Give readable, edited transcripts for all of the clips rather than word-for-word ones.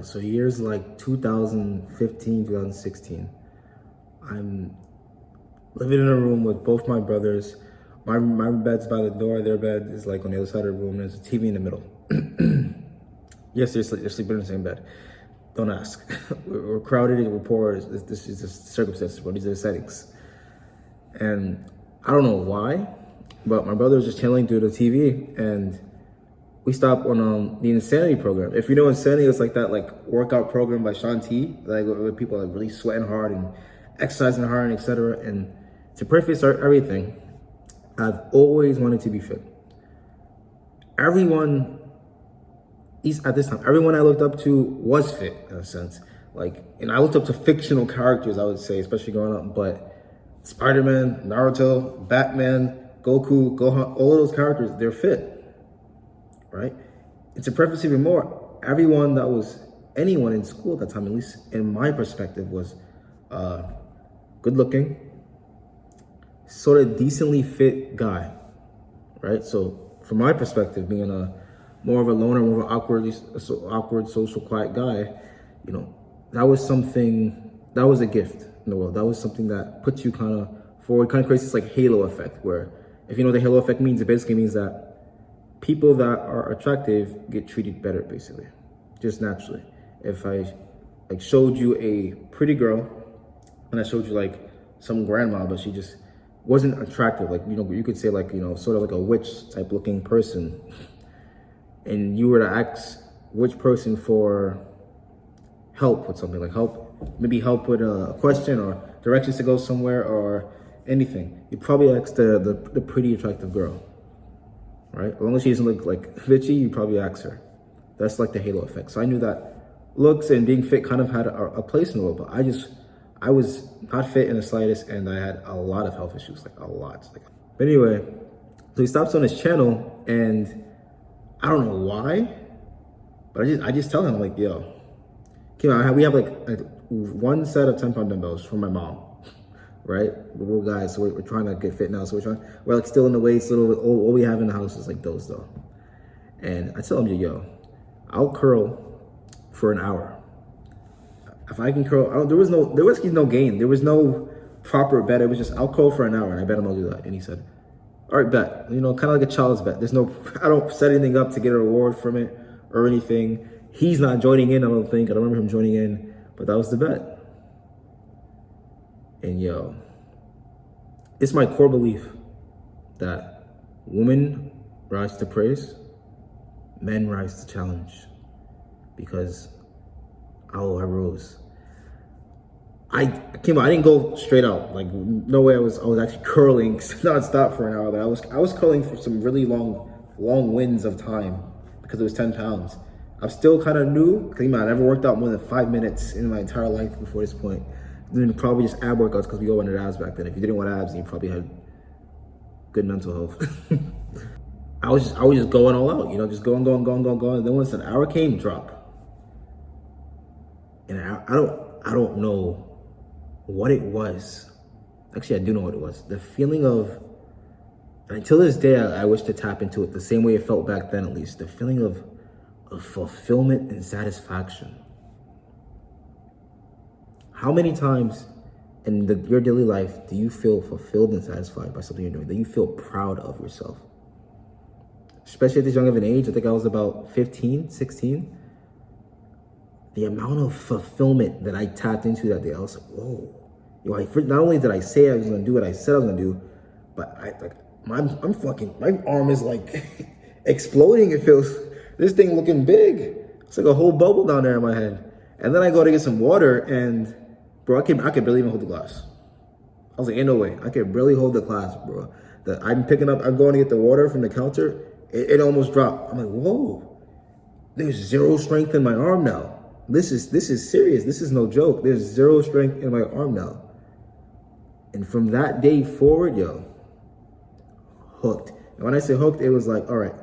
So years like 2015, 2016, I'm living in a room with both my brothers. My bed's by the door. Their bed is like on the other side of the room. There's a TV in the middle. Yes, they're sleeping in the same bed. Don't ask. We're crowded and we're poor. This is just circumstances, but these are the settings. And I don't know why, but my brother was just chilling through the TV, and we stopped on the Insanity program. If you know Insanity, it's like that like workout program by Shaun T, like where people are like really sweating hard and exercising hard and etc. And to preface everything, I've always wanted to be fit. Everyone, at this time, everyone I looked up to was fit in a sense. Like, and I looked up to fictional characters, I would say, especially growing up. But Spider-Man, Naruto, Batman, Goku, Gohan, all of those characters, they're fit, right? And to preface even more, anyone in school at that time, at least in my perspective, was good looking, sort of decently fit guy, right? So from my perspective, being more of a loner, more of an awkward, social, quiet guy, that was a gift in the world. That was something that puts you kind of forward, kind of creates this like halo effect, where if you know what the halo effect means, it basically means that people that are attractive get treated better, basically, just naturally. If I like showed you a pretty girl and I showed you like some grandma, but she just wasn't attractive, like, you could say like, sort of like a witch type looking person, and you were to ask which person for help with something, like maybe help with a question or directions to go somewhere or anything, you'd probably ask the pretty attractive girl, right? As long as she doesn't look like bitchy, you probably ask her. That's like the halo effect. So I knew that looks and being fit kind of had a place in the world, but I was not fit in the slightest, and I had a lot of health issues, like a lot. But anyway, so he stops on his channel, and I don't know why, but I just tell him like, yo, we have like one set of 10-pound dumbbells from my mom, right? We're guys, so we're trying to get fit now. So we're like still in the weights. All we have in the house is like those though. And I tell him, yo, I'll curl for an hour. If I can curl, there was no gain. There was no proper bet. It was just, I'll curl for an hour, and I bet him I'll do that. And he said, all right, bet. Kind of like a child's bet. I don't set anything up to get a reward from it or anything. He's not joining in, I don't think. I don't remember him joining in, but that was the bet. And yo, it's my core belief that women rise to praise, men rise to challenge, because I rose. I didn't go straight out. Like, no way I was actually curling nonstop for an hour, but I was curling for some really long winds of time because it was 10 pounds. I'm still kind of new, because I never worked out more than 5 minutes in my entire life before this point. Then probably just ab workouts, because we all wanted abs back then. If you didn't want abs, you probably had good mental health. I was just going all out, just going. And then once an hour came, drop. And I don't know what it was. Actually, I do know what it was. The feeling of, and until this day, I wish to tap into it the same way it felt back then, at least. The feeling of fulfillment and satisfaction. How many times in your daily life do you feel fulfilled and satisfied by something you're doing, that you feel proud of yourself? Especially at this young of an age, I think I was about 15, 16. The amount of fulfillment that I tapped into that day, I was like, whoa. Not only did I say I was gonna do what I said I was gonna do, but my arm is like exploding. It feels, this thing looking big. It's like a whole bubble down there in my head. And then I go to get some water, and bro, I could barely even hold the glass. I was like, ain't no way. I could barely hold the glass, bro. I'm going to get the water from the counter. It almost dropped. I'm like, whoa. There's zero strength in my arm now. This is serious. This is no joke. There's zero strength in my arm now. And from that day forward, yo, hooked. And when I say hooked, it was like, all right,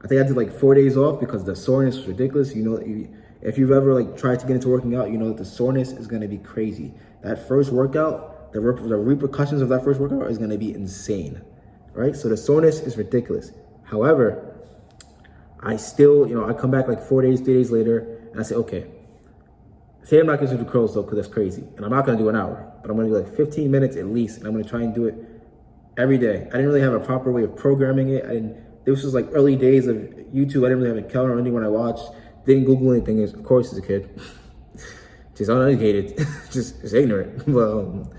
I think I did like 4 days off because the soreness was ridiculous. If you've ever like tried to get into working out, you know that the soreness is going to be crazy. That first workout, the repercussions of that first workout is going to be insane, right? So the soreness is ridiculous. However, I still, I come back like 4 days, 3 days later, and I say, okay, Say I'm not gonna do curls though, because that's crazy. And I'm not gonna do an hour, but I'm gonna do like 15 minutes at least. And I'm gonna try and do it every day. I didn't really have a proper way of programming it. This was like early days of YouTube. I didn't really have a calendar or anything when I watched. Didn't Google anything, of course, as a kid. Just uneducated, just ignorant. But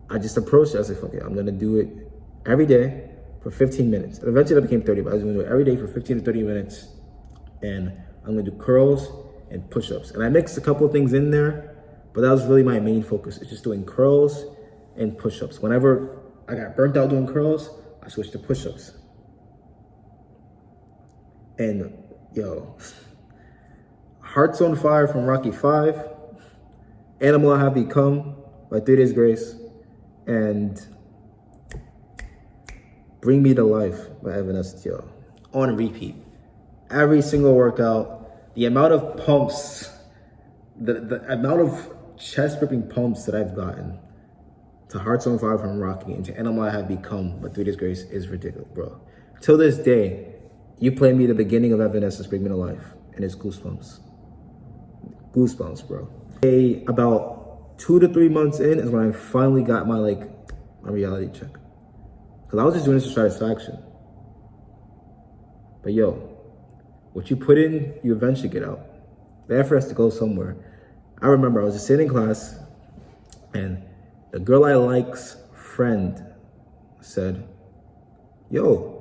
I just approached it. I said, fuck it, I'm gonna do it every day for 15 minutes. And eventually that became 30, but I was gonna do it every day for 15 to 30 minutes. And I'm gonna do curls and push-ups. And I mixed a couple of things in there, but that was really my main focus. It's just doing curls and push-ups. Whenever I got burnt out doing curls, I switched to push-ups. And yo, Hearts on Fire from Rocky 5, Animal I Have Become by 3 Days Grace, and Bring Me to Life by Evanescence, yo, on repeat. Every single workout, the amount of pumps, the amount of chest ripping pumps that I've gotten to Hearts on Fire from Rocky and to Animal I Have Become by 3 Days Grace is ridiculous, bro. Till this day, you play me the beginning of Evanescence, Bring Me to Life, and it's goosebumps. Goosebumps, bro. About 2 to 3 months in is when I finally got my reality check. Because I was just doing this for satisfaction. But yo, what you put in, you eventually get out. The effort has to go somewhere. I remember I was just sitting in class and the girl I like's friend said, yo,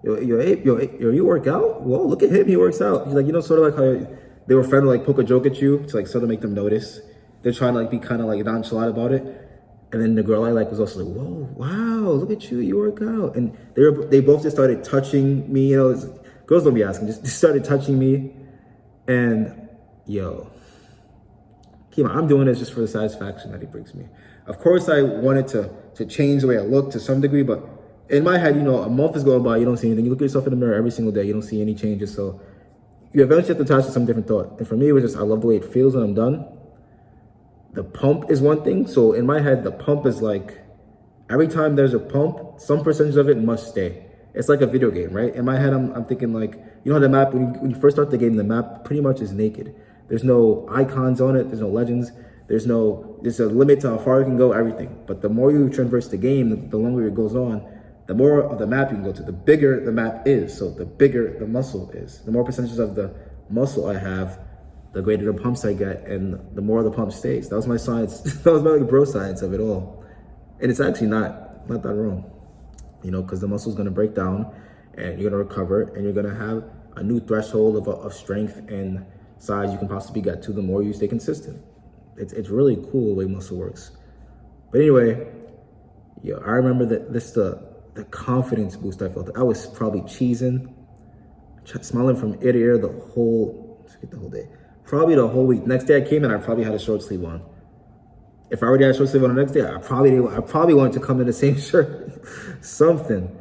you work out? Whoa, look at him, he works out. He's like, sort of like how they were friends to poke a joke at you to sort of make them notice. They're trying to be kind of nonchalant about it. And then the girl I like was also like, whoa, wow, look at you, you work out. And they both just started touching me, girls don't be asking, just started touching me. And yo, keep on, I'm doing this just for the satisfaction that it brings me. Of course, I wanted to change the way I look to some degree, but in my head, a month is going by, you don't see anything. You look at yourself in the mirror every single day, you don't see any changes. So you eventually have to attach to some different thought. And for me, it was just, I love the way it feels when I'm done. The pump is one thing. So in my head, the pump is every time there's a pump, some percentage of it must stay. It's like a video game, right? In my head, I'm thinking how the map, when you first start the game, the map pretty much is naked. There's no icons on it. There's no legends. There's a limit to how far you can go, everything. But the more you traverse the game, the longer it goes on, the more of the map you can go to, the bigger the map is. So the bigger the muscle is. The more percentages of the muscle I have, the greater the pumps I get, and the more the pump stays. That was my science. That was my bro science of it all. And it's actually not that wrong, because the muscle's gonna break down and you're gonna recover and you're gonna have a new threshold of strength and size you can possibly get to the more you stay consistent. It's really cool the way muscle works. But anyway, I remember that the confidence boost I felt. I was probably cheesing, smiling from ear to ear the whole day. Probably the whole week. Next day I came in, I probably had a short sleeve on. If I already had a short sleeve on the next day, I probably wanted to come in the same shirt, something,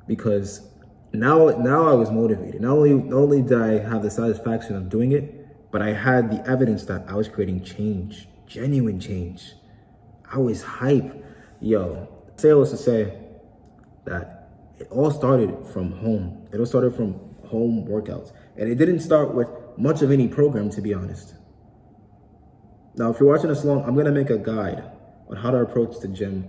because now I was motivated. Not only did I have the satisfaction of doing it, but I had the evidence that I was creating change, genuine change. I was hype. Yo, say all this to say that it all started from home. It all started from home workouts. And it didn't start with much of any program, to be honest. Now, if you're watching this long, I'm gonna make a guide on how to approach the gym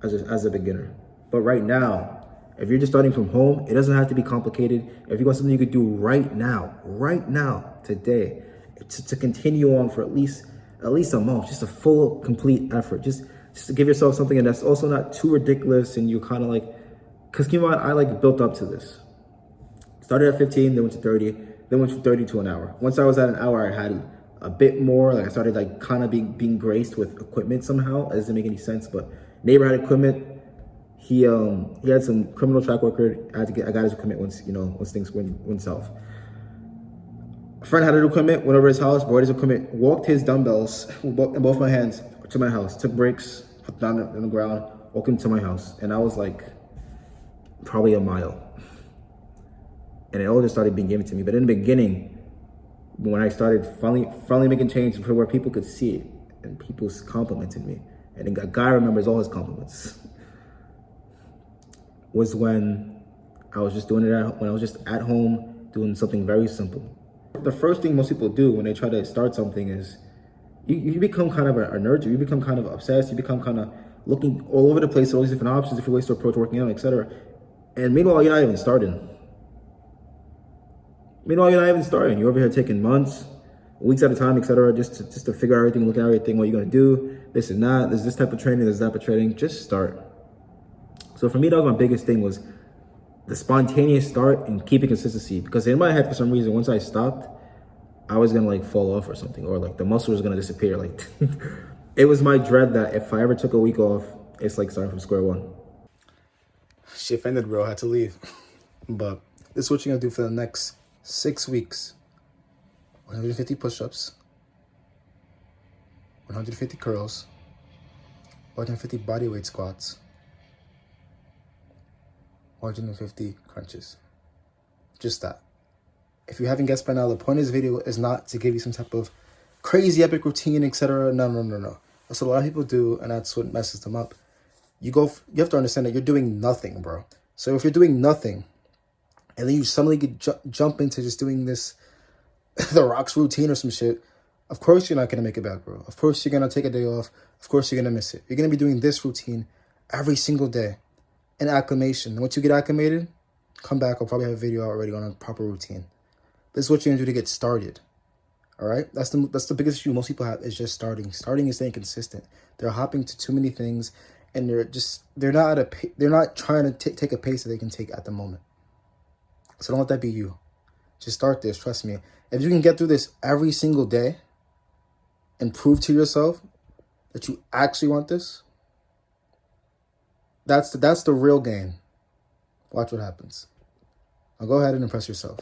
as a beginner. But right now, if you're just starting from home, it doesn't have to be complicated. If you want something you could do right now, today, to continue on for at least a month, just a full, complete effort, just to give yourself something, and that's also not too ridiculous, and you kind of because keep in mind, I built up to this. Started at 15, then went to 30, then went from 30 to an hour. Once I was at an hour, I had a bit more, I started kind of being graced with equipment somehow. It doesn't make any sense, but neighbor had equipment. He had some criminal track record. I got his equipment once things went south. A friend had his equipment, went over his house, brought his equipment, walked his dumbbells in both my hands to my house, took breaks, put them down on the ground, walked into my house. And I was probably a mile. And it all just started being given to me. But in the beginning, when I started finally making change to where people could see it and people complimented me, and a guy remembers all his compliments, was when I was just when I was just at home doing something very simple. The first thing most people do when they try to start something is you become kind of a nerd. You become kind of obsessed. You become kind of looking all over the place, all these different options, different ways to approach working out, etc. And meanwhile, you're not even starting. You're over here taking months, weeks at a time, etc., just to figure out everything, look at everything, what you're gonna do, this and that. There's this type of training, there's that type of training. Just start. So for me, that was my biggest thing, was the spontaneous start and keeping consistency. Because in my head, for some reason, once I stopped, I was gonna like fall off or something, or like the muscle was gonna disappear. Like it was my dread that if I ever took a week off, it's like starting from square one. Shift ended, bro. I had to leave. But this is what you're gonna do for the next 6 weeks. 150 push-ups, 150 curls, 150 bodyweight squats, 150 crunches. Just that. If you haven't guessed by now, the point of this video is not to give you some type of crazy epic routine, etc. No. That's what a lot of people do, and that's what messes them up. You have to understand that you're doing nothing, bro. So if you're doing nothing, and then you suddenly jump into just doing this, the Rock's routine or some shit, of course you're not going to make it back, bro. Of course you're going to take a day off. Of course you're going to miss it. You're going to be doing this routine every single day. And acclimation. And once you get acclimated, come back. I'll probably have a video already on a proper routine. This is what you're going to do to get started. All right? That's the biggest issue most people have, is just starting. Starting and staying consistent. They're hopping to too many things, and they're not trying to take a pace that they can take at the moment. So don't let that be you. Just start this, trust me. If you can get through this every single day and prove to yourself that you actually want this, that's the real gain. Watch what happens. Now go ahead and impress yourself.